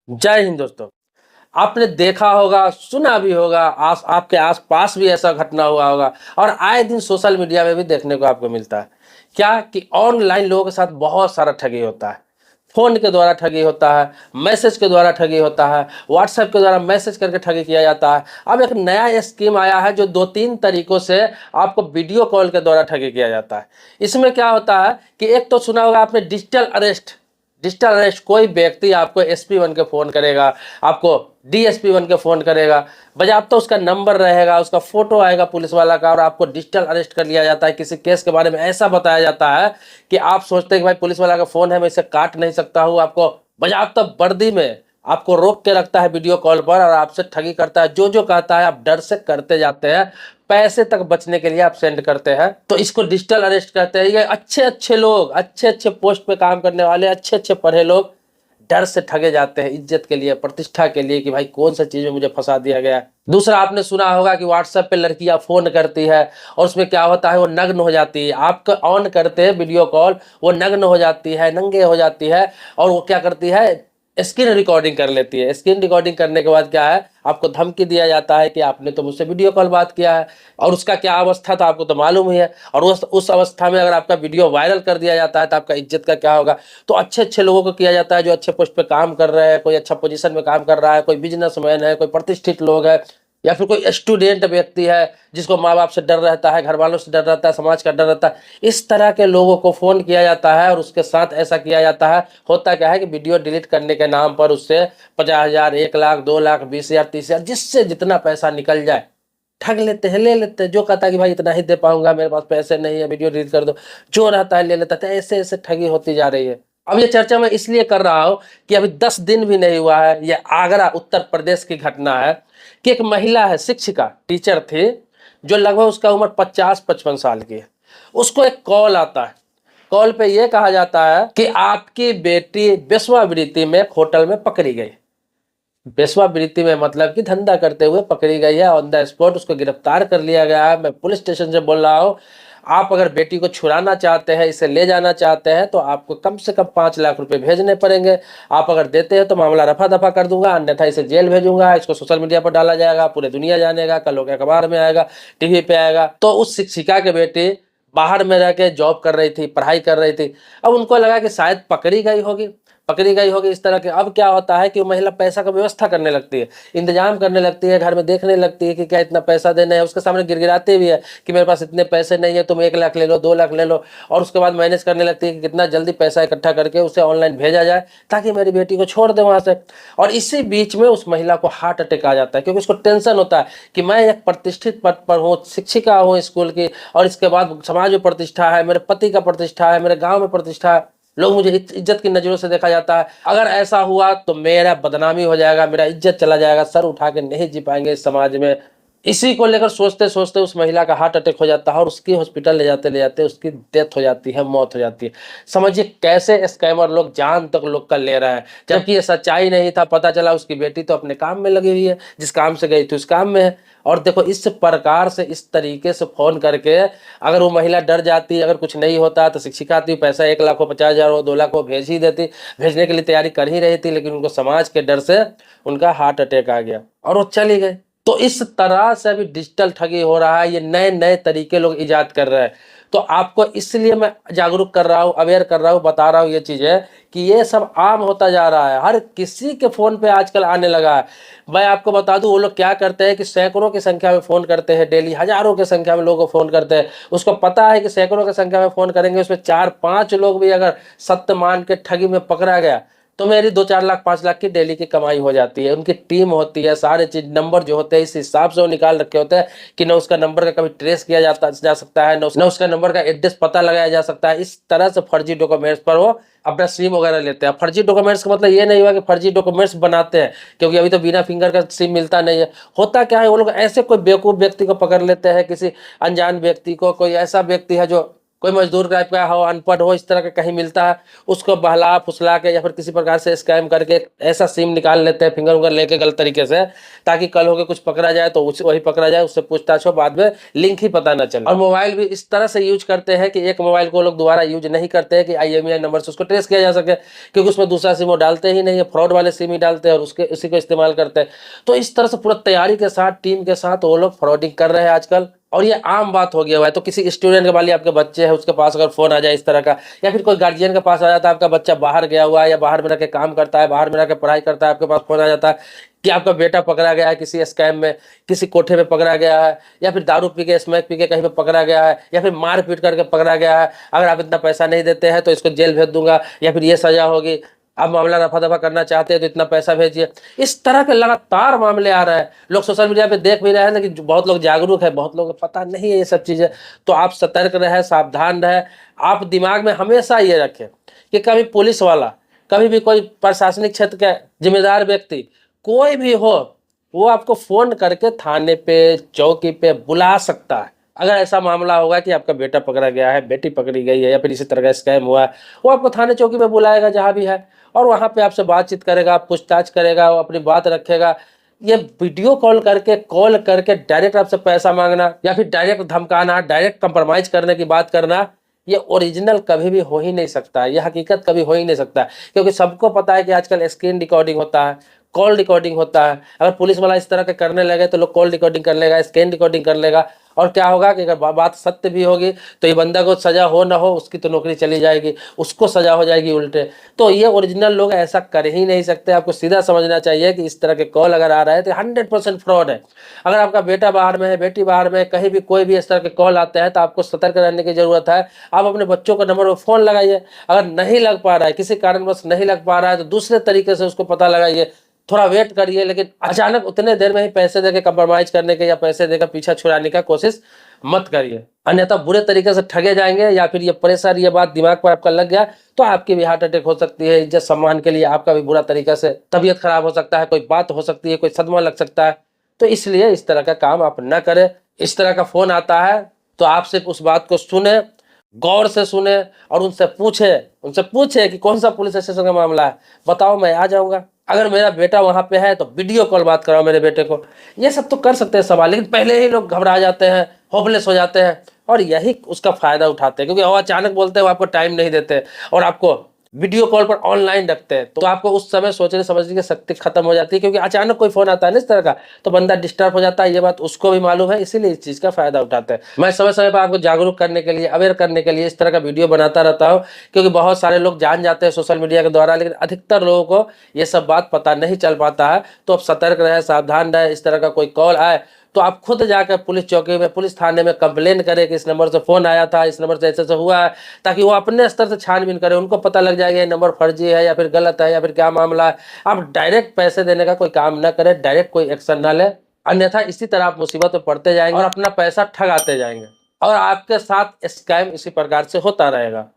जय हिंद दोस्तों। आपने देखा होगा, सुना भी होगा, आपके आसपास भी ऐसा घटना हुआ होगा और आए दिन सोशल मीडिया में भी देखने को आपको मिलता है। क्या कि ऑनलाइन लोगों के साथ बहुत सारा ठगी होता है। फोन के द्वारा ठगी होता है, मैसेज के द्वारा ठगी होता है, व्हाट्सएप के द्वारा मैसेज करके ठगी किया जाता है। अब एक नया स्कीम आया है जो 2-3 तरीकों से आपको वीडियो कॉल के द्वारा ठगी किया जाता है। इसमें क्या होता है कि एक तो सुना होगा आपने डिजिटल अरेस्ट। डिजिटल अरेस्ट, कोई व्यक्ति आपको एसपी बन के फोन करेगा, आपको डीएसपी बन के फोन करेगा, बजाबता उसका नंबर रहेगा, उसका फोटो आएगा पुलिस वाला का और आपको डिजिटल अरेस्ट कर लिया जाता है। किसी केस के बारे में ऐसा बताया जाता है कि आप सोचते हैं कि भाई पुलिस वाला का फोन है, मैं इसे काट नहीं सकता हूँ। आपको बजाबता वर्दी में आपको रोक के रखता है वीडियो कॉल पर और आपसे ठगी करता है। जो जो कहता है आप डर से करते जाते हैं, पैसे तक बचने के लिए आप सेंड करते हैं। तो इसको डिजिटल अरेस्ट कहते हैं। ये अच्छे अच्छे लोग, अच्छे अच्छे पोस्ट पे काम करने वाले, अच्छे अच्छे पढ़े लोग डर से ठगे जाते हैं, इज्जत के लिए, प्रतिष्ठा के लिए, कि भाई कौन सा चीज में मुझे फंसा दिया गया है। दूसरा, आपने सुना होगा कि व्हाट्सएप पे लड़कियां फोन करती है और उसमें क्या होता है, वो नग्न हो जाती है। आपको ऑन करते हैं वीडियो कॉल, वो नग्न हो जाती है, नंगे हो जाती है और वो क्या करती है, स्क्रीन रिकॉर्डिंग कर लेती है। स्क्रीन रिकॉर्डिंग करने के बाद क्या है, आपको धमकी दिया जाता है कि आपने तो मुझसे वीडियो कॉल बात किया है। और उसका क्या अवस्था था आपको तो मालूम ही है। और उस अवस्था में अगर आपका वीडियो वायरल कर दिया जाता है तो आपका इज्जत का क्या होगा। तो अच्छे अच्छे लोगों को किया जाता है जो अच्छे पोस्ट पे काम कर रहे हैं, कोई अच्छा पोजीशन में काम कर रहा है, कोई बिजनेसमैन है, कोई प्रतिष्ठित लोग है, या फिर कोई स्टूडेंट व्यक्ति है जिसको माँ बाप से डर रहता है, घर वालों से डर रहता है, समाज का डर रहता है। इस तरह के लोगों को फोन किया जाता है और उसके साथ ऐसा किया जाता है। होता क्या है कि वीडियो डिलीट करने के नाम पर उससे 50,000, 1 लाख, 2 लाख, 20,000, 30,000, जिससे जितना पैसा निकल जाए ठग लेते हैं, ले लेते हैं। जो कहता है कि भाई इतना ही दे पाऊंगा, मेरे पास पैसे नहीं है, वीडियो डिलीट कर दो, जो रहता है ले लेता है। ऐसे ऐसे ठगी होती जा रही है। अब ये चर्चा मैं इसलिए कर रहा हूं कि अभी 10 दिन भी नहीं हुआ है, ये आगरा उत्तर प्रदेश की घटना है कि एक महिला है, शिक्षिका, टीचर थी, जो लगभग उसका उम्र 50-55 साल की है। उसको एक कॉल आता है। कॉल पे ये कहा जाता है कि आपकी बेटी वेश्यावृत्ति में एक होटल में पकड़ी गई। वेश्यावृत्ति में मतलब कि धंधा करते हुए पकड़ी गई है। ऑन द स्पॉट उसको गिरफ्तार कर लिया गया है। मैं पुलिस स्टेशन से बोल रहा हूँ, आप अगर बेटी को छुड़ाना चाहते हैं, इसे ले जाना चाहते हैं, तो आपको कम से कम 5 लाख रुपए भेजने पड़ेंगे। आप अगर देते हैं तो मामला रफा दफा कर दूंगा, अन्यथा इसे जेल भेजूंगा। इसको सोशल मीडिया पर डाला जाएगा, पूरे दुनिया जानेगा, कल लोग अखबार में आएगा, टीवी पे आएगा। तो उस शिक्षिका के बेटी बाहर में रह के जॉब कर रही थी, पढ़ाई कर रही थी। अब उनको लगा कि शायद पकड़ी गई होगी, पकड़ी गई होगी इस तरह के। अब क्या होता है कि वो महिला पैसा का व्यवस्था करने लगती है, इंतजाम करने लगती है, घर में देखने लगती है कि क्या इतना पैसा देना है। उसके सामने गिड़गिड़ाते भी है कि मेरे पास इतने पैसे नहीं है, तुम 1 लाख ले लो, 2 लाख ले लो। और उसके बाद मैनेज करने लगती है कि कितना जल्दी पैसा इकट्ठा करके उसे ऑनलाइन भेजा जाए ताकि मेरी बेटी को छोड़ दे वहां से। और इसी बीच में उस महिला को हार्ट अटैक आ जाता है, क्योंकि उसको टेंशन होता है कि मैं एक प्रतिष्ठित पद पर हूँ, शिक्षिका हूँ स्कूल की, और इसके बाद समाज में प्रतिष्ठा है, मेरे पति का प्रतिष्ठा है, मेरे गाँव में प्रतिष्ठा है, लोग मुझे इज्जत की नजरों से देखा जाता है। अगर ऐसा हुआ तो मेरा बदनामी हो जाएगा, मेरा इज्जत चला जाएगा, सर उठा के नहीं जी पाएंगे इस समाज में। इसी को लेकर सोचते सोचते उस महिला का हार्ट अटैक हो जाता है और उसकी हॉस्पिटल ले जाते उसकी डेथ हो जाती है, मौत हो जाती है। समझिए कैसे स्कैमर लोग जान तक लोग का ले रहे हैं, जबकि ये सच्चाई नहीं था। पता चला उसकी बेटी तो अपने काम में लगी हुई है, जिस काम से गई थी उस काम में है। और देखो इस प्रकार से, इस तरीके से फोन करके अगर वो महिला डर जाती, अगर कुछ नहीं होता तो शिक्षिका थी, पैसा 1 लाख हो, 50,000 हो, 2 लाख हो, भेज ही देती, भेजने के लिए तैयारी कर ही रही थी। लेकिन उनको समाज के डर से उनका हार्ट अटैक आ गया और वो चली गई। तो इस तरह से अभी डिजिटल ठगी हो रहा है। ये नए नए तरीके लोग इजाद कर रहे हैं। तो आपको इसलिए मैं जागरूक कर रहा हूँ, अवेयर कर रहा हूँ, बता रहा हूँ ये चीजें कि ये सब आम होता जा रहा है। हर किसी के फोन पे आजकल आने लगा है। मैं आपको बता दूं वो लोग क्या करते हैं कि सैकड़ों की संख्या में फोन करते हैं, डेली हजारों की संख्या में लोगों को फोन करते हैं। उसको पता है कि सैकड़ों की संख्या में फोन करेंगे, उसमें 4-5 लोग भी अगर सत्य मान के ठगी में पकड़ा गया तो मेरी 2-4 लाख, 5 लाख की डेली की कमाई हो जाती है। उनकी टीम होती है, सारे चीज नंबर जो होते हैं इस हिसाब से वो निकाल रखे होते हैं कि न उसका नंबर का कभी ट्रेस किया जा सकता है, न उसका नंबर का एड्रेस पता लगाया जा सकता है। इस तरह से फर्जी डॉक्यूमेंट्स पर वो अपना सिम वगैरह लेते हैं। फर्जी डॉक्यूमेंट्स का मतलब ये नहीं हुआ कि फर्जी डॉक्यूमेंट्स बनाते हैं, क्योंकि अभी तो बिना फिंगर का सिम मिलता नहीं है। होता क्या है, वो लोग ऐसे कोई बेवकूफ व्यक्ति को पकड़ लेते हैं, किसी अनजान व्यक्ति को, कोई ऐसा व्यक्ति है जो कोई मजदूर टाइप का हो, अनपढ़ हो, इस तरह का कहीं मिलता है, उसको बहला फुसला के या फिर किसी प्रकार से स्कैम करके ऐसा सिम निकाल लेते हैं, फिंगर उंगर लेके गलत तरीके से, ताकि कल होके कुछ पकड़ा जाए तो वही पकड़ा जाए, उससे पूछताछ हो, बाद में लिंक ही पता न चले। और मोबाइल भी इस तरह से यूज करते हैं कि एक मोबाइल को लोग दोबारा यूज नहीं करते हैं कि IMEI नंबर से उसको ट्रेस किया जा सके, क्योंकि उसमें दूसरा सिम वो डालते ही नहीं है, फ्रॉड वाले सिम ही डालते हैं और उसी को इस्तेमाल करते हैं। तो इस तरह से पूरा तैयारी के साथ, टीम के साथ वो लोग फ्रॉडिंग कर रहे हैं आजकल, और ये आम बात हो गया हुआ है। तो किसी स्टूडेंट के वाली आपके बच्चे हैं, उसके पास अगर फोन आ जाए इस तरह का, या फिर कोई गार्जियन के पास आ जाता है, आपका बच्चा बाहर गया हुआ है या बाहर में रह के काम करता है, बाहर में रह के पढ़ाई करता है, आपके पास फोन आ जाता है कि आपका बेटा पकड़ा गया है किसी स्कैम में, किसी कोठे में पकड़ा गया है, या फिर दारू पी के स्मैक पी के कहीं पे पकड़ा गया है, या फिर मार पीट करके पकड़ा गया है, अगर आप इतना पैसा नहीं देते हैं तो इसको जेल भेज दूंगा, या फिर ये सजा होगी, आप मामला रफा दफा करना चाहते हैं तो इतना पैसा भेजिए। इस तरह के लगातार मामले आ रहे हैं, लोग सोशल मीडिया पे देख भी रहे हैं, लेकिन बहुत लोग जागरूक है, बहुत लोगों को पता नहीं है ये सब चीज़ें। तो आप सतर्क रहे, सावधान रहे, आप दिमाग में हमेशा ये रखें कि कभी पुलिस वाला, कभी भी कोई प्रशासनिक क्षेत्र के जिम्मेदार व्यक्ति, कोई भी हो, वो आपको फोन करके थाने पे, चौकी पे बुला सकता है। अगर ऐसा मामला होगा कि आपका बेटा पकड़ा गया है, बेटी पकड़ी गई है, या फिर इसी तरह का स्कैम हुआ है, वो आपको थाने चौकी पे बुलाएगा जहाँ भी है, और वहाँ पे आपसे बातचीत करेगा, पूछताछ करेगा, वो अपनी बात रखेगा। ये वीडियो कॉल करके डायरेक्ट आपसे पैसा मांगना, या फिर डायरेक्ट धमकाना, डायरेक्ट कंप्रोमाइज करने की बात करना, ये ओरिजिनल कभी भी हो ही नहीं सकता है, ये हकीकत कभी हो ही नहीं सकता है। क्योंकि सबको पता है कि आजकल स्क्रीन रिकॉर्डिंग होता है, कॉल रिकॉर्डिंग होता है। अगर पुलिस वाला इस तरह के करने लगे तो लोग कॉल रिकॉर्डिंग कर लेगा, स्क्रीन रिकॉर्डिंग कर लेगा, और क्या होगा कि अगर बात सत्य भी होगी तो ये बंदा को सजा हो ना हो, उसकी तो नौकरी चली जाएगी, उसको सजा हो जाएगी उल्टे। तो ये ओरिजिनल लोग ऐसा कर ही नहीं सकते। आपको सीधा समझना चाहिए कि इस तरह के कॉल अगर आ रहा है तो 100% फ्रॉड है। अगर आपका बेटा बाहर में है, बेटी बाहर में है, कहीं भी कोई भी इस तरह के कॉल आते हैं तो आपको सतर्क रहने की जरूरत है। आप अपने बच्चों का नंबर पर फोन लगाइए, अगर नहीं लग पा रहा है, किसी कारणवश नहीं लग पा रहा है, तो दूसरे तरीके से उसको पता लगाइए, थोड़ा वेट करिए, लेकिन अचानक उतने देर में ही पैसे देके कंप्रोमाइज करने के या पैसे देकर पीछा छुड़ाने का कोशिश मत करिए, अन्यथा बुरे तरीके से ठगे जाएंगे। या फिर ये प्रेशर, ये बात दिमाग पर आपका लग गया तो आपकी भी हार्ट अटैक हो सकती है, इज्जत सम्मान के लिए आपका भी बुरा तरीके से तबीयत खराब हो सकता है, कोई बात हो सकती है, कोई सदमा लग सकता है। तो इसलिए इस तरह का काम आप न करें। इस तरह का फोन आता है तो आप सिर्फ उस बात को सुने, गौर से सुने, और उनसे पूछे कि कौन सा पुलिस स्टेशन का मामला है, बताओ मैं आ जाऊंगा। अगर मेरा बेटा वहां पे है तो वीडियो कॉल बात कराओ मेरे बेटे को। ये सब तो कर सकते हैं सवाल, लेकिन पहले ही लोग घबरा जाते हैं, होपलेस हो जाते हैं, और यही उसका फायदा उठाते हैं, क्योंकि वो अचानक बोलते हैं, वो आपको टाइम नहीं देते और आपको वीडियो कॉल पर ऑनलाइन रखते हैं। तो आपको उस समय सोचने समझने की शक्ति खत्म हो जाती है, क्योंकि अचानक कोई फोन आता है ना इस तरह का, तो बंदा डिस्टर्ब हो जाता है। ये बात उसको भी मालूम है, इसीलिए इस चीज का फायदा उठाते हैं। मैं समय समय पर आपको जागरूक करने के लिए, अवेयर करने के लिए इस तरह का वीडियो बनाता रहता हूँ, क्योंकि बहुत सारे लोग जान जाते हैं सोशल मीडिया के द्वारा, लेकिन अधिकतर लोगों को ये सब बात पता नहीं चल पाता है। तो आप सतर्क रहे, सावधान रहे। इस तरह का कोई कॉल आए तो आप खुद जाकर पुलिस चौकी में, पुलिस थाने में कंप्लेन करें कि इस नंबर से फोन आया था, इस नंबर से ऐसे हुआ है, ताकि वो अपने स्तर से छानबीन करें, उनको पता लग जाएगा ये नंबर फर्जी है या फिर गलत है या फिर क्या मामला है। आप डायरेक्ट पैसे देने का कोई काम ना करें, डायरेक्ट कोई एक्शन ना लें, अन्यथा इसी तरह आप मुसीबत में पड़ते जाएंगे और अपना पैसा ठगाते जाएंगे, और आपके साथ स्कैम इसी प्रकार से होता रहेगा।